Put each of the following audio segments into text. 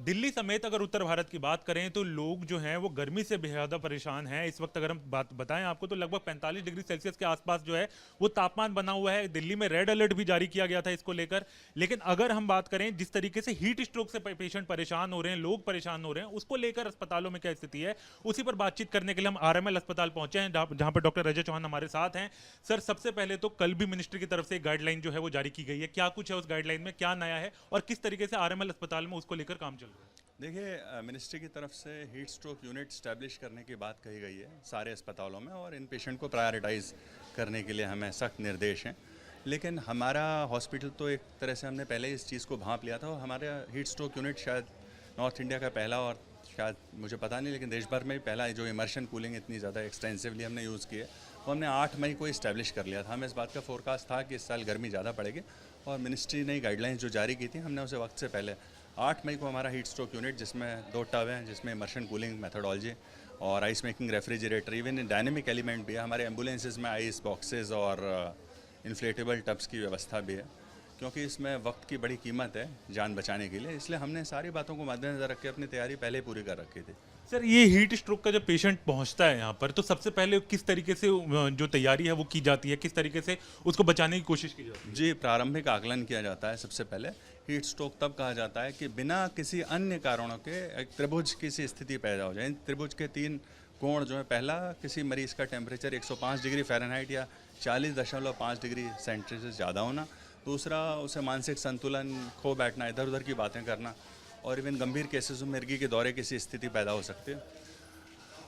दिल्ली समेत अगर उत्तर भारत की बात करें तो लोग जो हैं वो गर्मी से बेहद परेशान हैं। इस वक्त अगर हम बात बताएं आपको तो लगभग 45 डिग्री सेल्सियस के आसपास जो है वो तापमान बना हुआ है। दिल्ली में रेड अलर्ट भी जारी किया गया था इसको लेकर। लेकिन अगर हम बात करें जिस तरीके से हीट स्ट्रोक से पेशेंट परेशान हो रहे हैं, लोग परेशान हो रहे हैं, उसको लेकर अस्पतालों में क्या स्थिति है, उसी पर बातचीत करने के लिए हम आरएमएल अस्पताल पहुंचे हैं जहां पर डॉक्टर अजय चौहान हमारे साथ हैं। सर, सबसे पहले तो कल भी मिनिस्ट्री की तरफ से एक गाइडलाइन जो है वो जारी की गई है, क्या कुछ है उस गाइडलाइन में, क्या नया है और किस तरीके से आरएमएल अस्पताल में उसको लेकर काम चल रहा है? देखिए, मिनिस्ट्री की तरफ से हीट स्ट्रोक यूनिट स्टैब्लिश करने की बात कही गई है सारे अस्पतालों में, और इन पेशेंट को प्रायोरिटाइज करने के लिए हमें सख्त निर्देश हैं। लेकिन हमारा हॉस्पिटल तो एक तरह से हमने पहले इस चीज़ को भांप लिया था, और हमारा हीट स्ट्रोक यूनिट शायद नॉर्थ इंडिया का पहला, और शायद मुझे पता नहीं लेकिन देश भर में भी पहला जो इमर्शन कूलिंग इतनी ज़्यादा एक्सटेंसिवली हमने यूज़ की है, वो हमने 8 मई को इस्टेब्लिश कर लिया था। हमें इस बात का फोरकास्ट था कि इस साल गर्मी ज़्यादा पड़ेगी, और मिनिस्ट्री ने गाइडलाइंस जो जारी की थी हमने उसे वक्त से पहले 8 मई को हमारा हीट स्ट्रोक यूनिट, जिसमें 2 टब हैं, जिसमें इमर्शन कूलिंग मेथडोलॉजी और ice making refrigerator, even dynamic element भी है। हमारे एम्बुलेंसेज में आइस बॉक्सेस और इन्फ्लेटेबल टब्स की व्यवस्था भी है, क्योंकि इसमें वक्त की बड़ी कीमत है जान बचाने के लिए। इसलिए हमने सारी बातों को मद्देनजर रख के अपनी तैयारी पहले ही पूरी कर रखी थी। सर, ये हीट स्ट्रोक का जब पेशेंट पहुंचता है यहाँ पर तो सबसे पहले किस तरीके से जो तैयारी है वो की जाती है, किस तरीके से उसको बचाने की कोशिश की जाती है? जी, प्रारंभिक आकलन किया जाता है सबसे पहले। हीट स्ट्रोक तब कहा जाता है कि बिना किसी अन्य कारणों के एक त्रिभुज की सी स्थिति पैदा हो जाए। इन त्रिभुज के 3 कोण जो है, पहला किसी मरीज़ का टेम्परेचर 105 डिग्री फ़ारेनहाइट या 40.5 डिग्री सेंटीग्रेड से ज़्यादा होना। दूसरा, उसे मानसिक संतुलन खो बैठना, इधर उधर की बातें करना, और इवन गंभीर केसेस में मिर्गी के दौरे की सी स्थिति पैदा हो सकती है।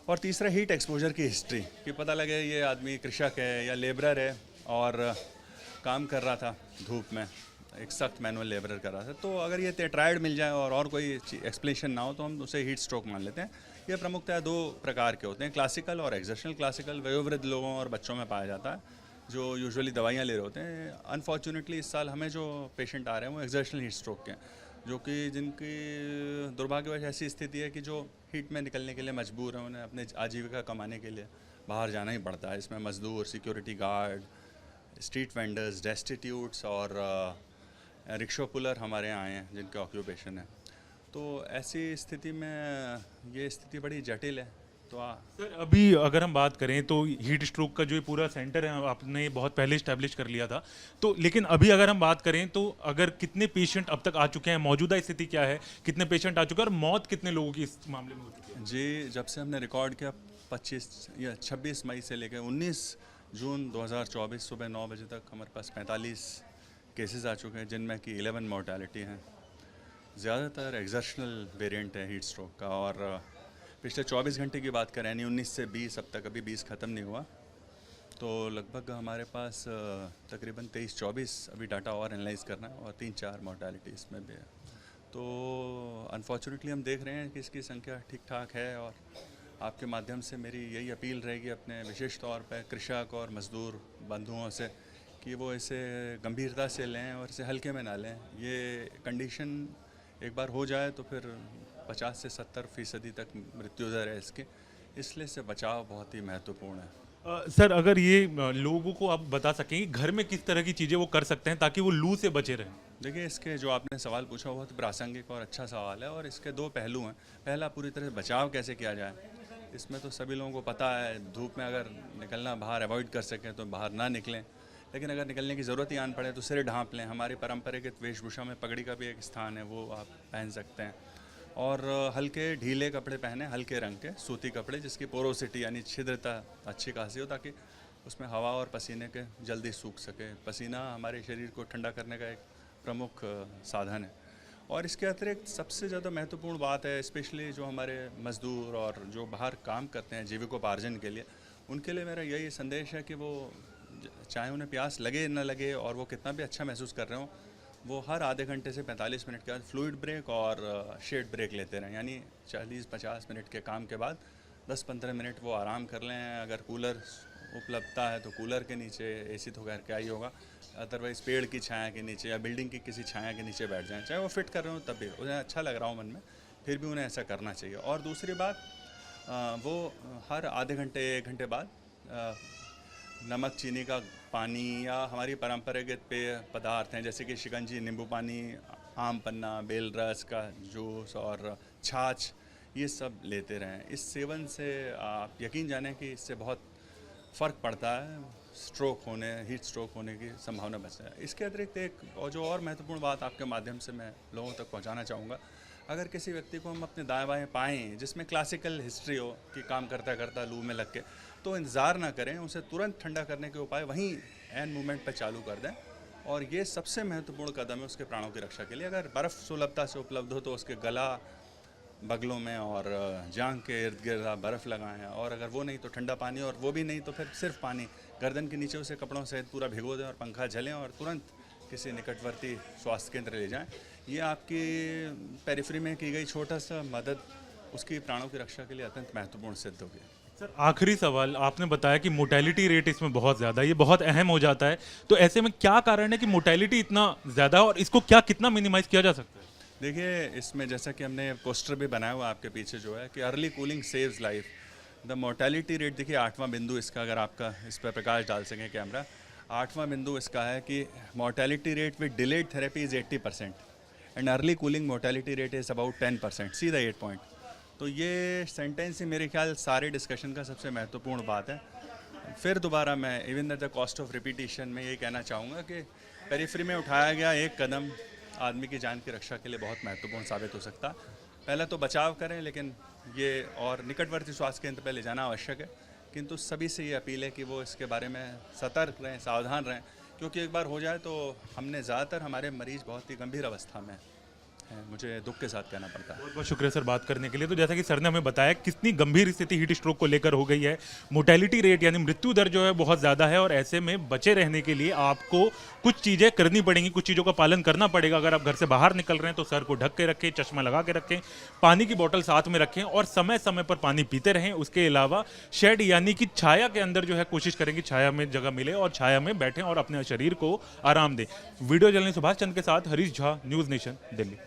और तीसरा, हीट एक्सपोजर की हिस्ट्री, कि पता लगे ये आदमी कृषक है या लेबरर है और काम कर रहा था धूप में, एक सख्त मैनुअल लेबरर कर रहा था। तो अगर ये टेट्राइड मिल जाए और कोई एक्सप्लेनेशन ना हो तो हम उसे हीट स्ट्रोक मान लेते हैं। ये प्रमुखतः 2 प्रकार के होते हैं, क्लासिकल और एक्सर्शनल। क्लासिकल वयोवृद्ध लोगों और बच्चों में पाया जाता है, जो यूजुअली दवाइयाँ ले रहे होते हैं। अनफॉर्चुनेटली इस साल हमें जो पेशेंट आ रहे हैं वो एक्सर्शनल हीट स्ट्रोक के हैं, जो कि जिनकी दुर्भाग्यवश ऐसी स्थिति है कि जो हीट में निकलने के लिए मजबूर हैं, उन्हें अपने आजीविका कमाने के लिए बाहर जाना ही पड़ता है। इसमें मजदूर, सिक्योरिटी गार्ड, स्ट्रीट वेंडर्स, डेस्टिट्यूट्स और रिक्शा पुलर हमारे यहाँ आए हैं जिनके ऑक्यूपेशन है। तो ऐसी स्थिति में ये स्थिति बड़ी जटिल है। तो सर, अभी अगर हम बात करें तो हीट स्ट्रोक का जो ये पूरा सेंटर है आपने बहुत पहले स्टैब्लिश कर लिया था, तो लेकिन अभी अगर हम बात करें तो अगर कितने पेशेंट अब तक आ चुके हैं, मौजूदा स्थिति क्या है, कितने पेशेंट आ चुके हैं और मौत कितने लोगों की इस मामले में हो चुकी है? जी, जब से हमने रिकॉर्ड किया 25 या 26 मई से लेकर 19 जून 2024 सुबह 9 बजे तक हमारे पास 45 केसेस आ चुके हैं, जिनमें कि 11 मोर्टेलिटी हैं। ज़्यादातर एक्सर्शनल वेरिएंट है हीट स्ट्रोक का, और पिछले 24 घंटे की बात करें, यानी 19 से 20, अब तक अभी 20 ख़त्म नहीं हुआ, तो लगभग हमारे पास तकरीबन 23-24 अभी डाटा और एनालाइज करना है, और 3-4 मोर्टेलिटी इसमें भी है। तो अनफॉर्चुनेटली हम देख रहे हैं कि इसकी संख्या ठीक ठाक है, और आपके माध्यम से मेरी यही अपील रहेगी अपने विशेष तौर पर कृषक और मज़दूर बंधुओं से कि वो इसे गंभीरता से लें और इसे हल्के में ना लें। ये कंडीशन एक बार हो जाए तो फिर 50 से 70% तक मृत्यु दर है इसकी, इसलिए से बचाव बहुत ही महत्वपूर्ण है। सर, अगर ये लोगों को आप बता सकें कि घर में किस तरह की चीज़ें वो कर सकते हैं ताकि वो लू से बचे रहें? देखिए, इसके जो आपने सवाल पूछा बहुत प्रासंगिक और अच्छा सवाल है, और इसके 2 पहलू हैं। पहला, पूरी तरह से बचाव कैसे किया जाए। इसमें तो सभी लोगों को पता है, धूप में अगर निकलना बाहर अवॉइड कर सकें तो बाहर ना निकलें, लेकिन अगर निकलने की ज़रूरत ही आन पड़े तो सिर ढांप लें। हमारी परंपरागत वेशभूषा में पगड़ी का भी एक स्थान है, वो आप पहन सकते हैं। और हल्के ढीले कपड़े पहने, हल्के रंग के सूती कपड़े जिसकी पोरोसिटी यानी छिद्रता अच्छी खासी हो, ताकि उसमें हवा और पसीने के जल्दी सूख सके। पसीना हमारे शरीर को ठंडा करने का एक प्रमुख साधन है। और इसके अतिरिक्त सबसे ज़्यादा महत्वपूर्ण बात है, स्पेशली जो हमारे मज़दूर और जो बाहर काम करते हैं जीविकोपार्जन के लिए, उनके लिए मेरा यही संदेश है कि वो चाहे उन्हें प्यास लगे न लगे और वो कितना भी अच्छा महसूस कर रहे हों, वो हर आधे घंटे से 45 मिनट के बाद फ्लूइड ब्रेक और शेड ब्रेक लेते रहें। यानी 40-50 मिनट के काम के बाद 10-15 मिनट वो आराम कर लें। अगर कूलर उपलब्धता है तो कूलर के नीचे, एसी तो घर का ही होगा, अदरवाइज़ पेड़ की छाया के नीचे या बिल्डिंग की किसी छाया के नीचे बैठ जाएं। चाहे वो फिट कर रहे हो तब भी उन्हें अच्छा लग रहा हो मन में, फिर भी उन्हें ऐसा करना चाहिए। और दूसरी बात, वो हर आधे घंटे 1 घंटे बाद नमक चीनी का पानी या हमारी परंपरागत पेय पदार्थ हैं जैसे कि शिकंजी, नींबू पानी, आम पन्ना, बेल रस का जूस और छाछ, ये सब लेते रहें। इस सेवन से आप यकीन जानें कि इससे बहुत फ़र्क पड़ता है, स्ट्रोक होने, हीट स्ट्रोक होने की संभावना बचता है। इसके अतिरिक्त एक और महत्वपूर्ण बात आपके माध्यम से मैं लोगों तक पहुंचाना चाहूँगा, अगर किसी व्यक्ति को हम अपने दाएं बाएं पाएँ जिसमें क्लासिकल हिस्ट्री हो कि काम करता करता लू में लग के, तो इंतज़ार ना करें, उसे तुरंत ठंडा करने के उपाय वहीं एन मोमेंट पर चालू कर दें। और ये सबसे महत्वपूर्ण कदम है उसके प्राणों की रक्षा के लिए। अगर बर्फ़ सुलभता से उपलब्ध हो तो उसके गला, बगलों में और जांघ के इर्द गिर्द आप बर्फ़ लगाएं, और अगर वो नहीं तो ठंडा पानी, और वो भी नहीं तो फिर सिर्फ पानी गर्दन के नीचे उसे कपड़ों सहित पूरा भिगो दें और पंखा झलें और तुरंत किसी निकटवर्ती स्वास्थ्य केंद्र ले जाएं। ये आपकी पेरिफेरी में की गई छोटा सा मदद उसकी प्राणों की रक्षा के लिए अत्यंत महत्वपूर्ण सिद्ध होगी। सर आखिरी सवाल, आपने बताया कि मोर्टेलिटी रेट इसमें बहुत ज़्यादा है, ये बहुत अहम हो जाता है, तो ऐसे में क्या कारण है कि मोर्टेलिटी इतना ज़्यादा है और इसको कितना मिनिमाइज किया जा सकता है? देखिए, इसमें जैसा कि हमने पोस्टर भी बनाया हुआ आपके पीछे जो है कि early cooling saves life. The mortality rate, देखिए 8वां बिंदु इसका, अगर आपका इस पर प्रकाश डाल सकें कैमरा, 8वां बिंदु इसका है कि mortality rate with delayed therapy is 80% and early cooling mortality rate is about 10%। See the 8 point. तो ये सेंटेंस ही मेरे ख्याल सारे डिस्कशन का सबसे महत्वपूर्ण बात है। फिर दोबारा मैं even at the cost of repetition में ये कहना चाहूँगा कि पेरिफेरी में उठाया गया एक कदम आदमी की जान की रक्षा के लिए बहुत महत्वपूर्ण साबित हो सकता है। पहले तो बचाव करें, लेकिन ये और निकटवर्ती स्वास्थ्य केंद्र पर ले जाना आवश्यक है। किंतु सभी से ये अपील है कि वो इसके बारे में सतर्क रहें, सावधान रहें, क्योंकि एक बार हो जाए तो हमने ज़्यादातर हमारे मरीज़ बहुत ही गंभीर अवस्था में हैं, मुझे दुख के साथ कहना पड़ता है। बहुत बहुत शुक्रिया सर बात करने के लिए। तो जैसा कि सर ने हमें बताया कितनी गंभीर स्थिति हीट स्ट्रोक को लेकर हो गई है, मोर्टेलिटी रेट यानी मृत्यु दर जो है बहुत ज़्यादा है, और ऐसे में बचे रहने के लिए आपको कुछ चीज़ें करनी पड़ेंगी, कुछ चीज़ों का पालन करना पड़ेगा। अगर आप घर से बाहर निकल रहे हैं तो सर को ढक के रखें, चश्मा लगा के रखें, पानी की बोतल साथ में रखें और समय समय पर पानी पीते रहें। उसके अलावा शेड यानी कि छाया के अंदर जो है कोशिश करें कि छाया में जगह मिले और छाया में बैठें और अपने शरीर को आराम दें। वीडियो जर्नलिस्ट सुभाष चंद्र के साथ हरीश झा, न्यूज़ नेशन, दिल्ली।